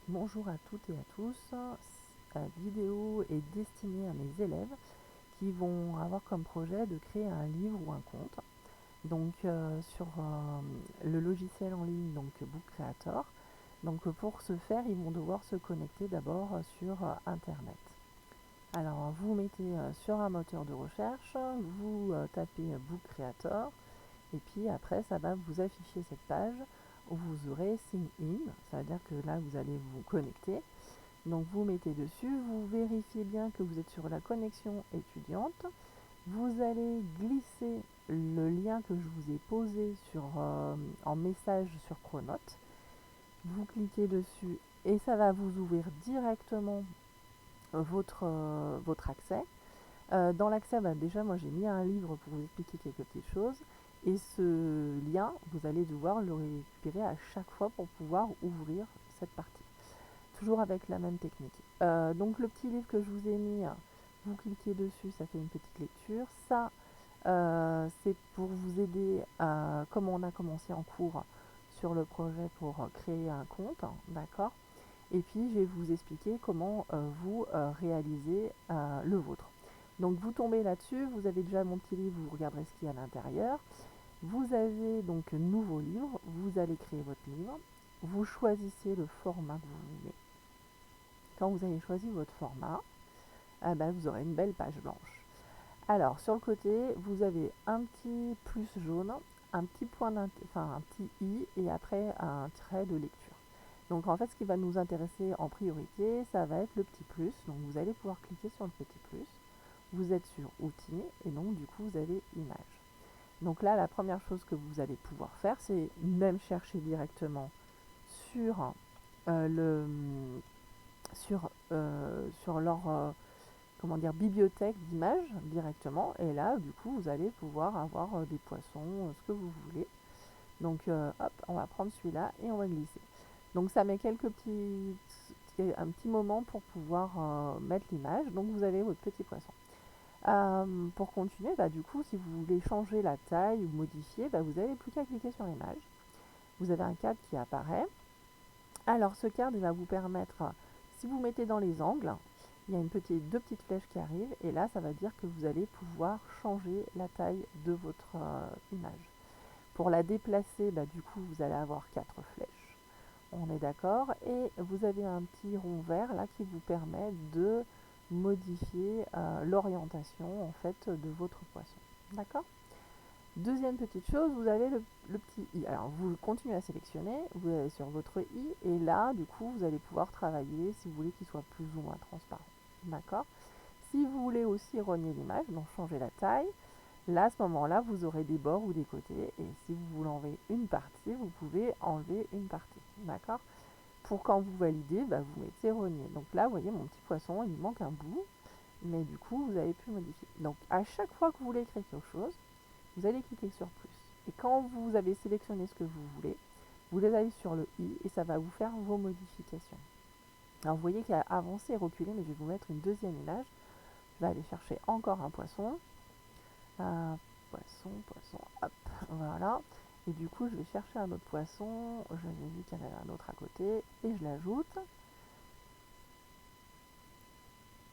Bonjour à toutes et à tous. Cette vidéo est destinée à mes élèves qui vont avoir comme projet de créer un livre ou un conte. Donc sur le logiciel en ligne, donc Book Creator. Donc pour ce faire, ils vont devoir se connecter d'abord sur Internet. Alors vous mettez sur un moteur de recherche, vous tapez Book Creator et puis après ça va vous afficher cette page où vous aurez Sign In, ça veut dire que là vous allez vous connecter. Donc vous mettez dessus, vous vérifiez bien que vous êtes sur la connexion étudiante. Vous allez glisser le lien que je vous ai posé en message sur Pronote. Vous cliquez dessus et ça va vous ouvrir directement votre accès. Dans l'accès, déjà moi j'ai mis un livre pour vous expliquer quelques petites choses. Et ce lien, vous allez devoir le récupérer à chaque fois pour pouvoir ouvrir cette partie. Toujours avec la même technique. Donc le petit livre que je vous ai mis, vous cliquez dessus, ça fait une petite lecture. Ça, c'est pour vous aider, comme on a commencé en cours sur le projet pour créer un compte, d'accord. Et puis je vais vous expliquer comment vous réalisez le vôtre. Donc vous tombez là-dessus, vous avez déjà mon petit livre, vous regarderez ce qu'il y a à l'intérieur. Vous avez donc nouveau livre, vous allez créer votre livre, vous choisissez le format que vous voulez. Quand vous avez choisi votre format, vous aurez une belle page blanche. Alors sur le côté, vous avez un petit plus jaune, un petit un petit i et après un trait de lecture. Donc en fait, ce qui va nous intéresser en priorité, ça va être le petit plus. Donc vous allez pouvoir cliquer sur le petit plus. Vous êtes sur outils et donc du coup vous avez image. Donc là, la première chose que vous allez pouvoir faire, c'est même chercher directement sur le sur leur bibliothèque d'images directement. Et là, du coup, vous allez pouvoir avoir des poissons, ce que vous voulez. Donc, hop, on va prendre celui-là et on va glisser. Donc, ça met un petit moment pour pouvoir mettre l'image. Donc, vous avez votre petit poisson. Pour continuer, du coup, si vous voulez changer la taille ou modifier, vous n'avez plus qu'à cliquer sur l'image. Vous avez un cadre qui apparaît. Alors, ce cadre, il va vous permettre, si vous mettez dans les angles, il y a deux petites flèches qui arrivent et là ça va dire que vous allez pouvoir changer la taille de votre image. Pour la déplacer, du coup vous allez avoir 4 flèches, on est d'accord, et vous avez un petit rond vert là qui vous permet de modifier l'orientation en fait de votre poisson. D'accord. Deuxième petite chose, vous avez le petit i. Alors vous continuez à sélectionner, vous allez sur votre i et là du coup vous allez pouvoir travailler si vous voulez qu'il soit plus ou moins transparent. D'accord. Si vous voulez aussi rogner l'image, donc changer la taille, là à ce moment-là vous aurez des bords ou des côtés et si vous voulez enlever une partie, vous pouvez enlever une partie. D'accord. Pour quand vous validez, vous mettez rogner. Donc là vous voyez mon petit poisson, il lui manque un bout, mais du coup vous avez pu modifier. Donc à chaque fois que vous voulez écrire quelque chose, vous allez cliquer sur plus. Et quand vous avez sélectionné ce que vous voulez, vous allez sur le i et ça va vous faire vos modifications. Alors vous voyez qu'il y a avancé et reculé, mais je vais vous mettre une deuxième image. Je vais aller chercher encore un poisson. Poisson, hop, voilà. Et du coup, je vais chercher un autre poisson. J'avais vu qu'il y en avait un autre à côté et je l'ajoute.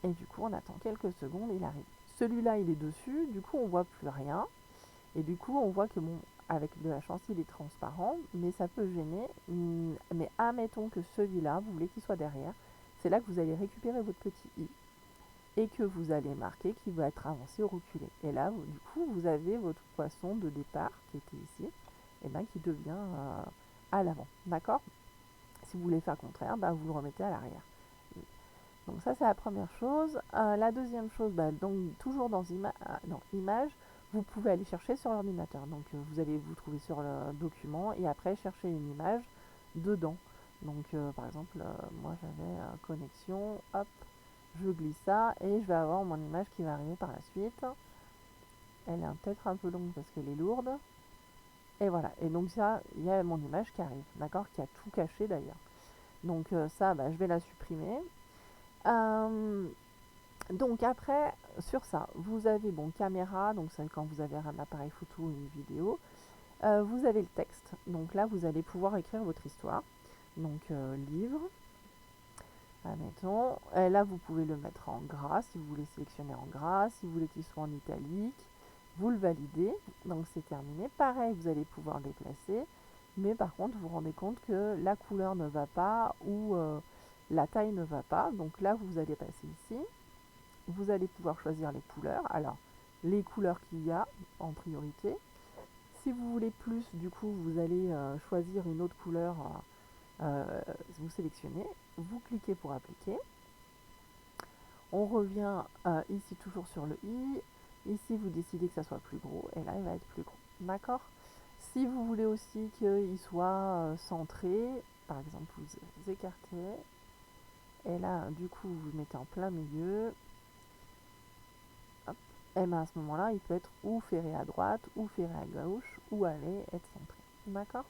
Et du coup, on attend quelques secondes, il arrive. Celui-là, il est dessus, du coup, on voit plus rien. Et du coup, on voit que bon, avec de la chance, il est transparent, mais ça peut gêner. Mais admettons que celui-là, vous voulez qu'il soit derrière. C'est là que vous allez récupérer votre petit i et que vous allez marquer qu'il va être avancé ou reculé. Et là, du coup, vous avez votre poisson de départ qui était ici, et qui devient à l'avant. D'accord. Si vous voulez faire le contraire, vous le remettez à l'arrière. Donc ça, c'est la première chose. La deuxième chose, donc toujours dans Images, vous pouvez aller chercher sur l'ordinateur. Donc vous allez vous trouver sur le document et après chercher une image dedans. Donc par exemple, moi j'avais connexion, hop, je glisse ça et je vais avoir mon image qui va arriver par la suite. Elle est peut-être un peu longue parce qu'elle est lourde. Et voilà, et donc ça, il y a mon image qui arrive, d'accord, qui a tout caché d'ailleurs. Donc ça, je vais la supprimer. Donc après, sur ça, vous avez caméra, donc c'est quand vous avez un appareil photo ou une vidéo. Vous avez le texte, donc là vous allez pouvoir écrire votre histoire. Donc livre, Admettons, et là vous pouvez le mettre en gras si vous voulez sélectionner en gras, si vous voulez qu'il soit en italique, vous le validez, donc c'est terminé. Pareil, vous allez pouvoir le déplacer, mais par contre vous vous rendez compte que la couleur ne va pas ou la taille ne va pas, donc là vous allez passer ici, vous allez pouvoir choisir les couleurs. Alors les couleurs qu'il y a en priorité. Si vous voulez plus, du coup vous allez choisir une autre couleur, vous sélectionnez, vous cliquez pour appliquer. On revient ici toujours sur le i. Ici, vous décidez que ça soit plus gros et là, il va être plus gros. D'accord? Si vous voulez aussi qu'il soit centré, par exemple, vous écartez. Et là, du coup, vous mettez en plein milieu. Hop. Et bien à ce moment-là, il peut être ou ferré à droite, ou ferré à gauche, ou aller être centré. D'accord?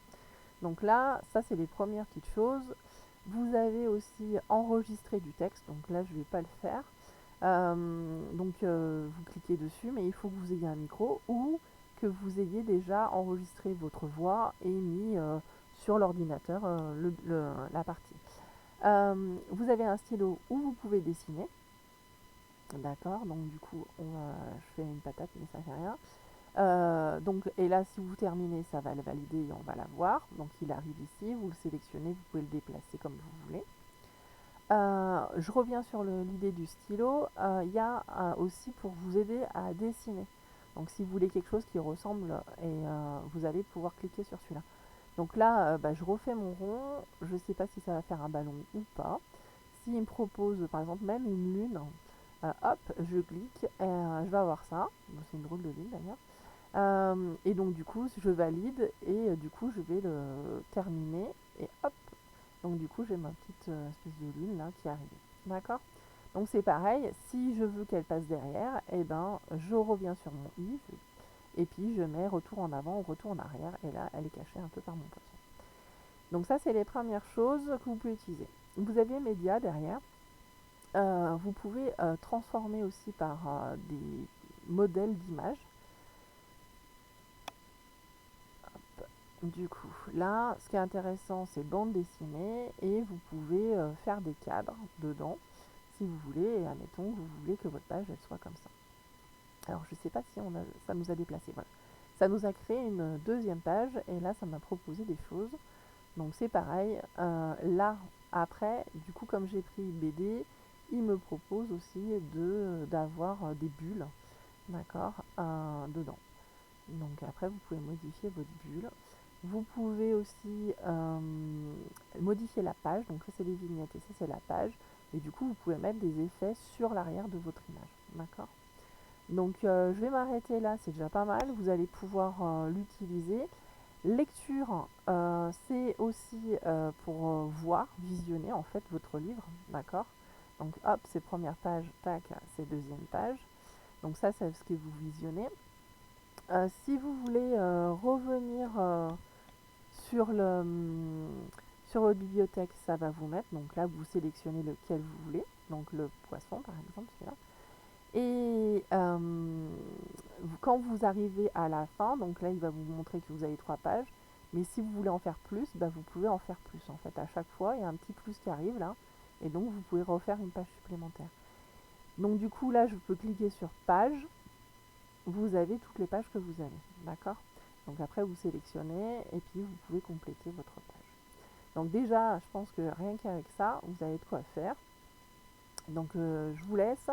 Donc là, ça, c'est les premières petites choses. Vous avez aussi enregistré du texte. Donc là, je ne vais pas le faire. Vous cliquez dessus, mais il faut que vous ayez un micro ou que vous ayez déjà enregistré votre voix et mis sur l'ordinateur la partie. Vous avez un stylo où vous pouvez dessiner. D'accord, donc du coup, je fais une patate, mais ça fait rien. Et là, si vous terminez, ça va le valider et on va la voir. Donc il arrive ici, vous le sélectionnez, vous pouvez le déplacer comme vous voulez. Je reviens sur l'idée du stylo. Il y a aussi pour vous aider à dessiner. Donc si vous voulez quelque chose qui ressemble, et vous allez pouvoir cliquer sur celui-là. Donc là, je refais mon rond. Je ne sais pas si ça va faire un ballon ou pas. S'il me propose par exemple même une lune, hop, je clique et je vais avoir ça. C'est une drôle de lune d'ailleurs. Et donc du coup, je valide et du coup, je vais le terminer et hop. Donc du coup, j'ai ma petite espèce de lune là qui arrive. D'accord? Donc c'est pareil, si je veux qu'elle passe derrière, eh ben, je reviens sur mon i et puis je mets retour en avant ou retour en arrière et là, elle est cachée un peu par mon poisson. Donc ça, c'est les premières choses que vous pouvez utiliser. Vous avez média derrière. Vous pouvez transformer aussi par des modèles d'images. Du coup, là, ce qui est intéressant, c'est bande dessinée et vous pouvez faire des cadres dedans si vous voulez. Et admettons que vous voulez que votre page elle soit comme ça. Alors, je ne sais pas si ça nous a déplacé. Voilà. Ça nous a créé une deuxième page et là, ça m'a proposé des choses. Donc, c'est pareil. Là, après, du coup, comme j'ai pris BD, il me propose aussi d'avoir des bulles, d'accord, dedans. Donc, après, vous pouvez modifier votre bulle. Vous pouvez aussi modifier la page, donc ça c'est les vignettes et ça c'est la page. Et du coup vous pouvez mettre des effets sur l'arrière de votre image. D'accord? Donc je vais m'arrêter là, c'est déjà pas mal. Vous allez pouvoir l'utiliser. Lecture, c'est aussi pour voir, visionner en fait votre livre. D'accord? Donc hop, c'est première page, tac, c'est deuxième page. Donc ça c'est ce que vous visionnez. Si vous voulez revenir sur votre bibliothèque, ça va vous mettre. Donc là, vous sélectionnez lequel vous voulez. Donc le poisson, par exemple, celui-là. Et quand vous arrivez à la fin, donc là, il va vous montrer que vous avez 3 pages. Mais si vous voulez en faire plus, vous pouvez en faire plus. En fait, à chaque fois, il y a un petit plus qui arrive là. Et donc, vous pouvez refaire une page supplémentaire. Donc du coup, là, je peux cliquer sur page. Vous avez toutes les pages que vous avez. D'accord? Donc après, vous sélectionnez et puis vous pouvez compléter votre page. Donc déjà, je pense que rien qu'avec ça, vous avez de quoi faire. Donc je vous laisse.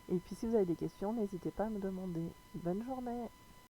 Et puis si vous avez des questions, n'hésitez pas à me demander. Bonne journée!